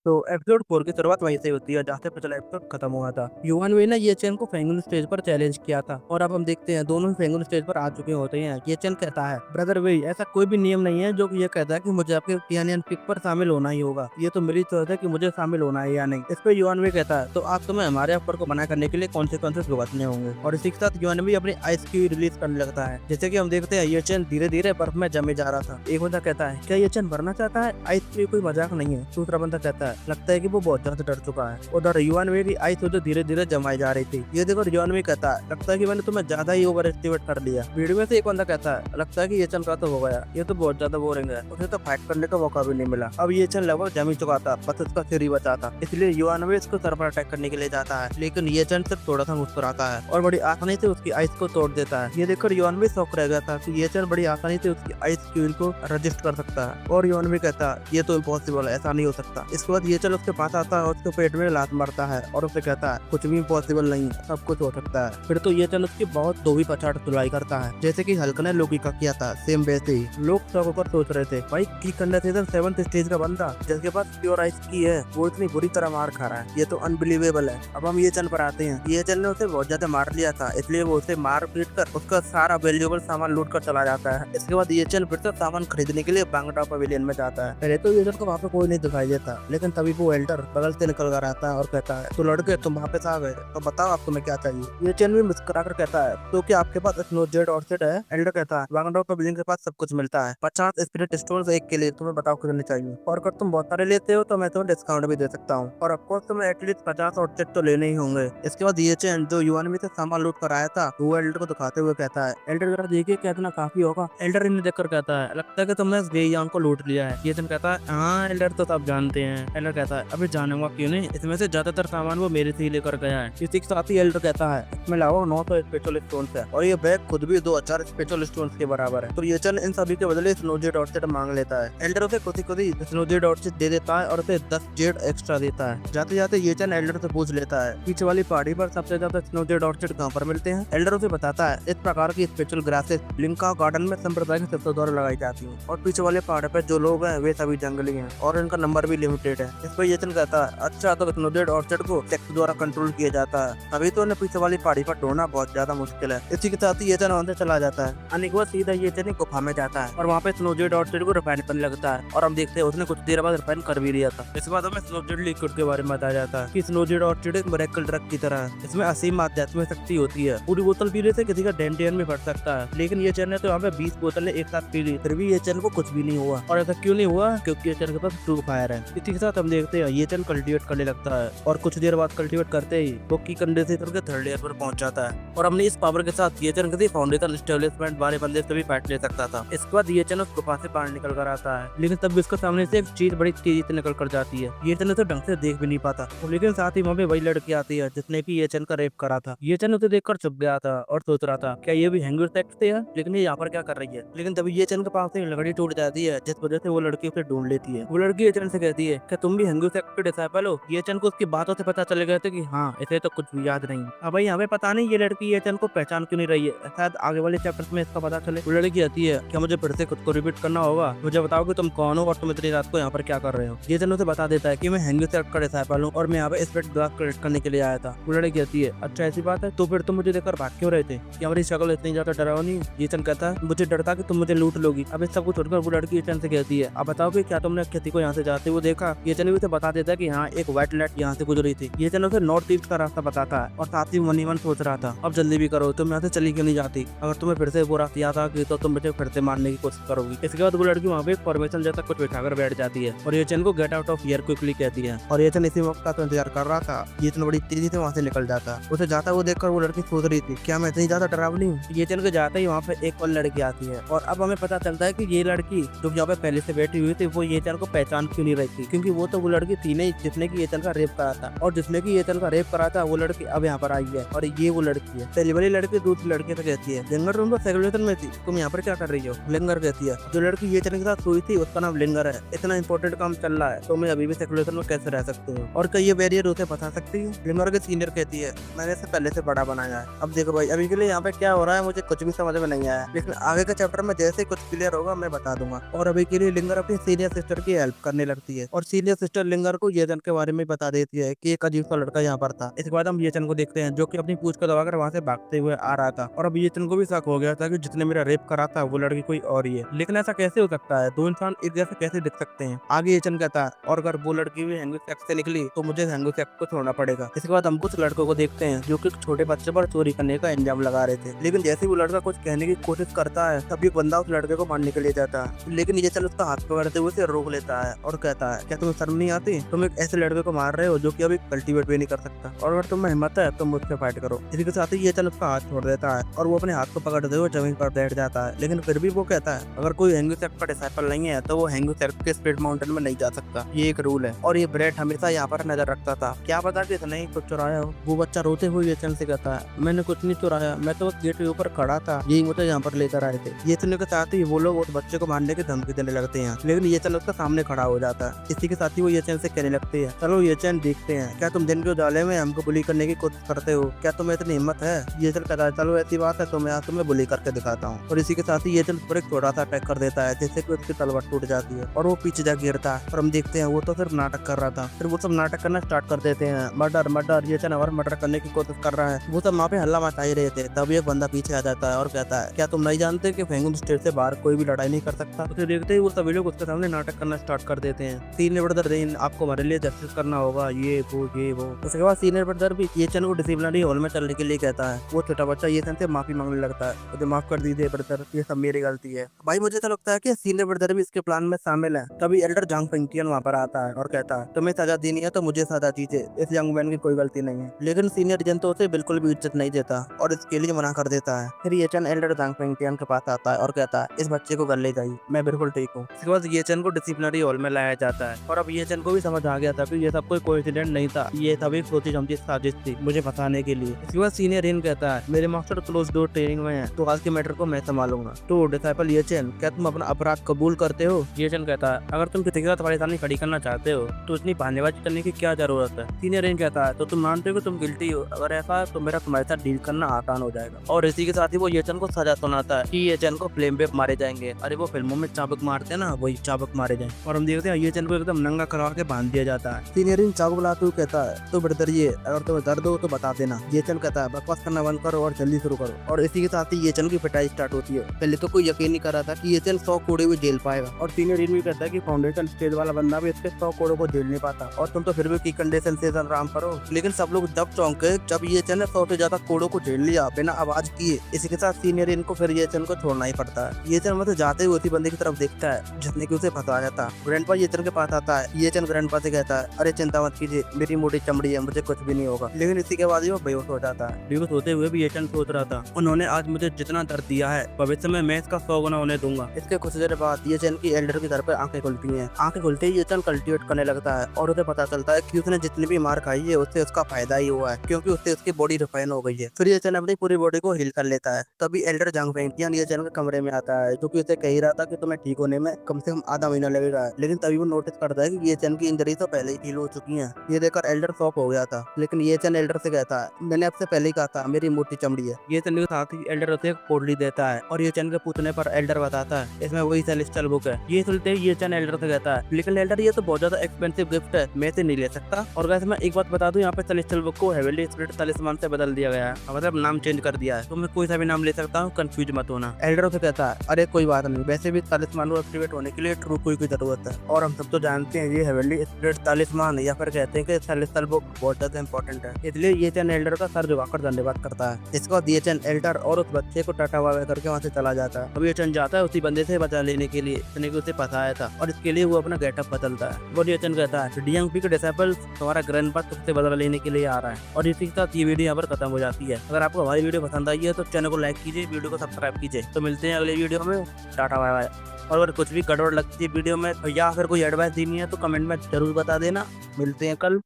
तो एपिसोड 4 की शुरुआत वहीं से होती है जहाँ से पिछला एपिसोड खत्म हुआ था। युवान वे ने ये चैन को फेंगुन स्टेज पर चैलेंज किया था और अब हम देखते हैं दोनों फेंगुन स्टेज पर आ चुके होते हैं। ये चैन कहता है, ब्रदर वे, ऐसा कोई भी नियम नहीं है जो कि ये कहता है कि मुझे आपके तियानियन पिक पर शामिल होना ही होगा। ये तो मेरी चॉइस है कि मुझे शामिल होना है या नहीं। इस पे युवान वे कहता है, तो आप तुम्हें हमारे ऑफर को मना करने के लिए कॉन्सिक्वेंसेस भुगतने होंगे। और इसी के साथ युवान भी अपनी आइस की रिलीज करने लगता है। जैसे कि हम देखते हैं ये चैन धीरे धीरे बर्फ में जमे जा रहा था। एक बंदा कहता है, क्या ये चैन भरना चाहता है? आइस की कोई मजाक नहीं है। दूसरा बंदा कहता है, लगता है कि वो बहुत ज्यादा डर चुका है। उधर युवान में भी आइस तो धीरे धीरे जमाई जा रही थी। ये देखो युवान में कहता है, लगता है कि मैंने तुम्हें ज्यादा ही ओवर एस्टिमेट कर लिया। वीडियो में से एक बंदा कहता है, लगता है कि ये चैन का तो हो गया, ये तो बहुत ज्यादा बोरिंग है, उसे तो फाइट करने का मौका भी नहीं मिला। अब ये चैन लगभग जम ही चुका था, बस उसका सिर ही बचा था। इसलिए युवान में इसको सर पर अटैक करने के लिए जाता है, लेकिन ये चैन सिर्फ थोड़ा सा मुस्कुराता है और बड़ी आसानी से उसकी आइस को तोड़ देता है। ये देखकर युवान भी शौक रह गया था कि ये चैन बड़ी आसानी से उसकी आइस क्यूल को रजिस्ट कर सकता है। और युवान भी कहता है, ये तो इम्पॉसिबल है, ऐसा नहीं हो सकता। इसके बाद ये चैन उसके पास आता है और उसके पेट में लात मारता है और उसे कहता है, कुछ भी इम्पॉसिबल नहीं, सब कुछ हो सकता है। फिर तो ये चैन उसकी बहुत धोबी पछाड़ धुलाई करता है, जैसे कि हल्क ने लोकी का किया था, सेम वैसे ही। लोग सब ऊपर सोच रहे थे, भाई की कंडेंसेशन 7th स्टेज का बंदा जिसके पास प्योर आइस की है, वो इतनी बुरी तरह मार खा रहा है, ये तो अनबिलीवेबल है। अब हम ये चैन पर आते हैं। ये चैन ने उसे बहुत ज्यादा मार लिया था, इसलिए वो उसे मार पीट कर उसका सारा वैल्यूएबल सामान लूट कर चला जाता है। इसके बाद ये चैन फिर से सामान खरीदने के लिए बांगटा पवेलियन में जाता है। पहले तो ये चैन को वहाँ पे कोई नहीं दिखाई देता, लेकिन तभी वो एल्डर बगल से निकल कर आता है और कहता है, तो लड़के तुम वापस आ गए, तो बताओ आप तुम्हें क्या चाहिए। ये चैन भी मुस्कुराकर कहता है, तो क्या आपके पास स्नो जेड और सेट है? एल्डर कहता है, बांगटा पवेलियन के पास सब कुछ मिलता है, 50 स्पिरिट स्टोन एक के लिए, तुम्हें बताओ कितने चाहिए, और अगर तुम बहुत सारे लेते हो तो मैं तुम्हें डिस्काउंट भी दे सकता हूँ, और ऑफकोर्स तुम्हें एटलीस्ट 50 और सेट तो लेने ही होंगे। इसके बाद ये चैन जो युवान में से सामान लूट कर आया था, वो एल्डर को दिखाते हुए कहता है, एल्डर जरा देखिए क्या इतना काफी होगा। एल्डर इन्हें देखकर कहता है, लगता है कि तुमने इस बेईमान को लूट लिया है। ये चैन कहता है, हाँ एल्डर तो सब जानते हैं। एल्डर कहता है, अभी जानूंगा क्यों नहीं, इसमें से ज्यादातर सामान वो मेरे से ही लेकर गया है। इसी के साथ ही एल्डर कहता है, इसमें लगभग 900 स्पेशल स्टोन है और ये बैग खुद भी 2000 स्पेशल स्टोन के बराबर है। तो ये चैन इन सभी के बदले स्नो जेड और सेट मांग लेता है। एल्डर उसे खुद ही स्नो जेड और सेट दे देता है और उसे 10 जेड एक्स्ट्रा देता है। जाते जाते ये चैन एल्डर से पूछ लेता है, पीछे वाली पहाड़ी पर सबसे ज्यादा स्नो जेड और सेट कहाँ पर मिलते हैं? एल्डर उसे बताता है, इस प्रकार की स्पेशल ग्रासेस लिंका गार्डन में संप्रदाय के शब्दों द्वारा लगाई जाती है और पीछे वाले पहाड़ पर जो लोग हैं वे सभी जंगली हैं और इनका नंबर भी लिमिटेड है। इस पर ये चैन कहता है, अच्छा तो स्नो जेड और सेट को सेक्स द्वारा कंट्रोल किया जाता है, अभी तो उन्हें पीछे वाली पहाड़ी पर ढूंढना बहुत ज्यादा मुश्किल है। इसी के साथ ही ये चैन वहां से चला जाता है। अनिक वो सीधा ये चैन गुफा में जाता है और वहाँ पे स्नो जेड और सेट को रिफाइन करने लगता है और हम देखते हैं उसने कुछ देर बाद रिफाइन कर भी लिया था। इसके बाद हमें स्नो जेड लिक्विड के बारे में बताया जाता है कि स्नो जेड और सेट एक मिरेकल ड्रग की तरह है, इसमें असीम आध्यात्मिक शक्ति होती है। पूरी बोतल पीने से किसी का डेंटियन में फट सकता है, लेकिन ये चैन ने तो यहाँ पे 20 बोतलें एक साथ पी ली, फिर भी ये चैन को कुछ भी नहीं हुआ। और ऐसा क्यों नहीं हुआ? क्योंकि ये चैन के पास ट्रू फायर है। इसी के साथ हम देखते हैं ये चैन कल्टीवेट करने लगता है और कुछ देर बाद कल्टीवेट करते ही वो की कंडेंसेटर के थर्ड लेयर पर पहुंच जाता है और हमने इस पावर के साथ ये चैन किसी फाउंडेशन एस्टेब्लिशमेंट वाले बंदे से भी फाइट ले सकता था। इसके बाद ये चैन उस गुफा से बाहर निकल कर आता है, लेकिन तब भी उसके सामने से एक चीज बड़ी तेजी से निकल कर जाती है। ये चैन उसे ढंग से देख भी नहीं पाता, लेकिन साथ ही वहाँ पे वही लड़की आती है जिसने की ये चैन का रेप करा था। ये चैन उसे देखकर चुप गया था और सोच रहा था, क्या ये भी हैंगर सेक्स थे लेकिन ये यहाँ पर क्या कर रही है। लेकिन तभी ये चैन के पास से लकड़ी टूट जाती है, जिस वजह से वो लड़की उसे ढूंढ लेती है। वो लड़की ये चैन से कहती है, क्या तुम भी हैंगर सेक्स के डिसाइपल हो? ये चैन को उसकी बातों से पता चल गया था कि हाँ इसे तो कुछ भी याद नहीं। अब भाई हमें पता नहीं ये लड़की ये चैन को पहचान क्यों नहीं रही है, शायद आगे वाले चैप्टर्स में इसका पता चले। वो लड़की आती है, क्या मुझे फिर से खुद को रिपीट करना होगा? मुझे बताओ कि तुम कौन हो और तुम इतनी रात को यहाँ पर क्या कर रहे हो? ये चैन उसे बता देता है कि मैं हैंगर सेक्स का डिसाइपल हूँ और मैं यहाँ पे स्पेक्ट ग्लास कलेक्ट करने के लिए आया था। वो लड़की कहती है, अच्छा ऐसी बात है, तो फिर तुम मुझे देखकर भाग क्यों रहे थे? कि हमारी शक्ल इतनी ज्यादा डरावनी? ये चैन कहता है, मुझे डर था कि तुम मुझे लूट लोगी। अब इस सब कुछ छोड़कर वो लड़की ये चैन से कहती है, अब बताओ कि क्या तुमने खेती को यहाँ से जाते हुए देखा? ये चैन भी उसे बता देता है कि हाँ एक व्हाइट लाइट यहाँ से गुजरी थी। ये चैन उसे नॉर्थ ईस्ट का रास्ता बताता है और साथ ही मन ही मन सोच रहा था, अब जल्दी भी करो, तुम यहाँ से चली क्यों नहीं जाती? अगर तुम्हें फिर से वो रास्ता याद आ गई तो तुम मुझे फिर से मारने की कोशिश करोगी। इसके बाद वो लड़की वहाँ पे फॉर्मेशन जैसा कुछ बिठाकर बैठ जाती है और ये चैन को get out of here quickly कहती है और ये चैन इसी मौका का इंतजार कर रहा था। ये चैन बड़ी तेजी से वहाँ से निकल जाता। उसे जाता वो देखकर वो लड़की सोच रही थी, क्या मैं इतनी ज्यादा डरावनी हूँ? ये चैन के जाते ही वहाँ पे एक और लड़की आती है और अब हमें पता चलता है कि ये लड़की जो यहाँ पे पहले से बैठी हुई थी वो ये चैन को पहचान क्यों नहीं रही थी, क्योंकि वो तो वो लड़की थी नहीं जिसने की ये चैन का रेप करा था, और जिसने की ये चैन का रेप करा था वो लड़की अब यहाँ पर आई है और ये वो लड़की है। पहली वाली लड़की दूसरी लड़की से कहती है, लिंगर तुम तो सेग्रेगेशन में थी, तुम यहाँ पर क्या कर रही हो? लिंगर कहती है, जो लड़की ये चैन के साथ सोई थी उसका नाम लिंगर है, इतना इंपॉर्टेंट काम चल रहा है तो मैं अभी भी सेग्रेगेशन में कैसे रह सकती हूँ और क्या ये बैरियर उसे बता सकती है? लिंगर के सीनियर कहती है, मैंने इसे पहले से बड़ा बनाया है। अब देखो भाई अभी के लिए यहाँ पे क्या हो रहा है मुझे कुछ भी समझ में नहीं आया, लेकिन आगे के चैप्टर में जैसे कुछ क्लियर होगा मैं बता दूंगा। और अभी के लिए लिंगर अपनी सीनियर सिस्टर की हेल्प करने लगती है और सीनियर ये सिस्टर लिंगर को ये चन के बारे में बता देती है कि एक अजीब सा लड़का यहाँ पर था। इसके बाद हम ये चन को देखते हैं जो कि अपनी पूंछ को दबाकर वहां से भागते हुए आ रहा था, और अब ये चन को भी शक हो गया था कि जिसने मेरा रेप करा था वो लड़की कोई और ही है। लेकिन ऐसा कैसे हो सकता है, दो इंसान एक जैसे कैसे दिख सकते हैं। आगे ये चन कहता है और अगर वो लड़की भी हैंगू सेक्स से निकली तो मुझे हैंगू सेक्स को छोड़ना पड़ेगा। इसके बाद हम कुछ लड़कों को देखते हैं जो कि एक छोटे बच्चे पर चोरी करने का इंजाम लगा रहे थे, लेकिन जैसे ही वो लड़का कुछ कहने की कोशिश करता है तब ये बंदा उस लड़के को मारने के लिए जाता है। लेकिन ये चल उसका हाथ पकड़ते हुए उसे रोक लेता है और कहता है क्या तुम्हें शर्म नहीं आती, तुम एक ऐसे लड़के को मार रहे हो जो कि अभी कल्टीवेट भी नहीं कर सकता, और अगर तुम्हें हिम्मत है तो मुझसे फाइट करो। इसी के साथ ही ये चल उसका हाथ छोड़ देता है और वो अपने हाथ को पकड़ते हुए जमीन पर बैठ जाता है। लेकिन फिर भी वो कहता है अगर कोई हैंगू सेक्स का डिसाइपल नहीं है तो वो हैंगू सेक्स के स्पिरिट माउंटेन में नहीं जा सकता, ये एक रूल है। और ये ब्रेट हमेशा यहाँ पर नजर रखता था, क्या पता कि इसने ही कुछ चुराया हो। वो बच्चा रोते हुए ये चल से कहता है मैंने कुछ नहीं चुराया, मैं तो गेट के ऊपर खड़ा था, यही मुझे यहाँ पर लेकर आए थे। ये चलने के साथ ही वो लोग उस बच्चे को मारने की धमकी देने लगते हैं, लेकिन ये चल उसका सामने खड़ा हो जाता है। इसी के साथ ही वो ये चैन से कहने लगती है चलो ये चैन देखते हैं, क्या तुम दिन के उजाले में हमको बुली करने की कोशिश करते हो, क्या तुम्हें इतनी हिम्मत है। ये चल कहता है चलो ऐसी बात है तो मैं आज तुम्हें बुली करके दिखाता हूँ। और इसी के साथ ही ये चल पर एक छोटा सा अटैक कर देता है जिससे कि उसकी तलवार टूट जाती है और वो पीछे जा गिरता है। और हम देखते हैं वो तो सिर्फ नाटक कर रहा था, फिर वो सब नाटक करना स्टार्ट कर देते हैं, मर्डर मर्डर, ये चैन और मर्डर करने की कोशिश कर रहा है। वो सब वहाँ पे हल्ला मचा ही रहे थे, तब एक बंदा पीछे आ जाता है और कहता है क्या तुम नहीं जानते कि फेंगुन स्टेट से बाहर कोई भी लड़ाई नहीं कर सकता। उसे देखते ही वो सभी लोग उसके सामने नाटक करना स्टार्ट कर देते हैं। सीनियर ब्रदर रेन आपको हमारे लिए जस्टिस करना होगा, ये वो। उसके बाद सीनियर ब्रदर भी ये चैन को डिसिप्लिनरी हॉल में चलने के लिए कहता है। वो छोटा बच्चा ये चैन से माफी मांगने लगता है, मुझे माफ कर दीजिए ब्रदर, ये सब मेरी गलती है। भाई मुझे तो लगता है कि सीनियर ब्रदर भी इसके प्लान में शामिल है। तभी एल्डर जांग फेंगटियन वहाँ पर आता है और कहता है तुम्हें सजा देनी है तो मुझे सजा दीजिए, इस यंग मैन की कोई गलती नहीं है। लेकिन सीनियर जन तो उसे बिल्कुल भी इज्जत नहीं देता और इसके लिए मना कर देता है। फिर ये चैन एल्डर जांग फेंगटियन के पास आता है और कहता है इस बच्चे को घर ले जाइए, मैं बिल्कुल ठीक हूँ। इसके बाद ये चैन को डिसिप्लिनरी हॉल में लाया जाता है और अब ये चैन को भी समझ आ गया था कि ये सब कोई कोइंसिडेंट नहीं था, ये सब एक सोची समझी साजिश थी मुझे फंसाने के लिए। इसके बाद सीनियर रेन कहता है मेरे मास्टर क्लोज डोर ट्रेनिंग में है तो आज के मैटर को मैं संभालूंगा। तो डिसाइपल ये चैन क्या तुम अपना अपराध कबूल करते हो। ये चैन कहता है अगर तुम किसी के साथ परेशानी खड़ी करना चाहते हो तो इतनी बहानेबाजी करने की क्या जरूरत है। सीनियर रेन कहता है तो तुम मानते हो कि तुम गिल्टी हो, अगर ऐसा है तो मेरा तुम्हारे साथ डील करना आसान हो जाएगा। और इसी के साथ ही वो ये चैन को सजा सुनाता है कि ये चैन को फ्लेम पे मारे जाएंगे। अरे वो फिल्मों में चाबुक मारते हैं ना, वही चाबुक मारे जाए। और हम देखते हैं ये चैन को एकदम नंगा करवा के बांध दिया जाता है। सीनियर रेन चाबुक बुलाते हुए कहता है तो ब्रदर ये अगर तुम्हें दर्द हो तो बता देना। ये चैन कहता है बकवास करना बंद करो और जल्दी शुरू करो। और इसी के साथ ही ये चैन की पिटाई स्टार्ट होती है। पहले तो कोई यकीन नहीं कर रहा था कि ये चैन 100 कोड़े हुए झेल पाएगा, और सीनियर रेन भी कहता है कि फाउंडेशन स्टेज वाला बंदा भी इसके 100 कोड़ों को झेल नहीं पाता, और तुम तो फिर भी की कंडीशन से आराम करो। लेकिन सब लोग जब चौंके जब ये चैन 100 से ज्यादा कोड़ों को झेल लिया बिना आवाज किए। इसी के साथ सीनियर रेन को फिर ये चैन को छोड़ना ही पड़ता है। ये चैन मतलब जाते हुए उसी बंदे की तरफ देखता है जिसने की उसे फंसाया था। ग्रैंडपा ये चैन के पास आता है। ये चैन ग्रैंडपा से कहता है अरे चिंता मत कीजिए, मेरी मोटी चमड़ी है, मुझे कुछ भी नहीं होगा। लेकिन इसी के बाद ही वो बेहोश हो जाता है। बेहोश होते हुए भी ये चैन सोच रहा था उन्होंने आज मुझे जितना दर्द दिया है भविष्य में मैं इसका 100 गुना उन्हें दूंगा। इसके कुछ देर बाद ये चैन की एल्डर के घर पर आंखें खुलती हैं। आंखें खुलते ही ये चैन कल्टीवेट करने लगता है और उसे पता चलता है कि उसने जितनी भी मार खाई है उससे उसका फायदा ही हुआ है, क्योंकि उससे उसकी बॉडी रिफाइन हो गई है। फिर ये चैन अपनी पूरी बॉडी को हील कर लेता है। तभी एल्डर जांग फेंगटियन ये चैन के कमरे में आता है जो कि उसे कह ही रहा था कि तुम्हें ठीक होने में कम से कम आधा महीना लगेगा। लेकिन तभी वो नोटिस करता है कि ये चैन की इंजरी तो पहले ही हील हो चुकी है। ये देखकर एल्डर शॉक हो गया था, लेकिन ये चैन एल्डर से कहता है मैंने आपसे पहले ही कहा था मेरी मोटी चमड़ी है। ये चैन के साथ ही एल्डर उसे एक पोटली देता है और ये चैन के पूछने पर एल्डर बताता है इसमें वही सेलेस्टियल बुक है। ये सुनते ही ये चैन एल्डर से कहता है लेकिन एल्डर ये तो बहुत ज्यादा एक्सपेंसिव गिफ्ट है, मैं इसे नहीं ले सकता। और वैसे मैं एक बात बता दूं, यहाँ पे सेलेस्टियल बुक को हेवनली स्पिरिट तलिस्मान से बदल दिया गया है, मतलब नाम चेंज कर दिया है, तो मैं कोई सा भी नाम ले सकता हूँ, कंफ्यूज मत होना। एल्डर से कहता है अरे कोई बात नहीं, वैसे भी तलिस्मान को एक्टिवेट होने के लिए ट्रू कोई की जरूरत है, और हम सब तो जानते हैं ये हेवनली स्पिरिट तलिस्मान या फिर कहते हैं कि सेलेस्टियल बुक बहुत ज्यादा इंपॉर्टेंट है। इसलिए ये चैन एल्डर का सर झुकाकर धन्यवाद करता है। इसके बाद ये चैन एल्डर और उस बच्चे को टाटा वावा करके वहाँ से चला जाता है। अब ये चैन जाता है उसी बंदे से बचा लेने के लिए जिसने कि उसे फंसाया था, और इसके लिए वो अपना गेटअप बदलता है। वो ये चैन कहता है डीएमपी के डिसेबल तुम्हारा ग्रैंडपा तुमसे बदला लेने के लिए आ रहा है। और इसी के साथ ये वीडियो यहाँ पर खत्म हो जाती है। अगर आपको हमारी वीडियो पसंद आई है तो चैनल को लाइक कीजिए, वीडियो को सब्सक्राइब कीजिए। तो मिलते हैं अगले वीडियो में, टाटा बाय बाय। और अगर कुछ भी गड़बड़ लगती है वीडियो में या फिर कोई एडवाइस देनी है तो कमेंट में जरूर बता देना। मिलते हैं कल।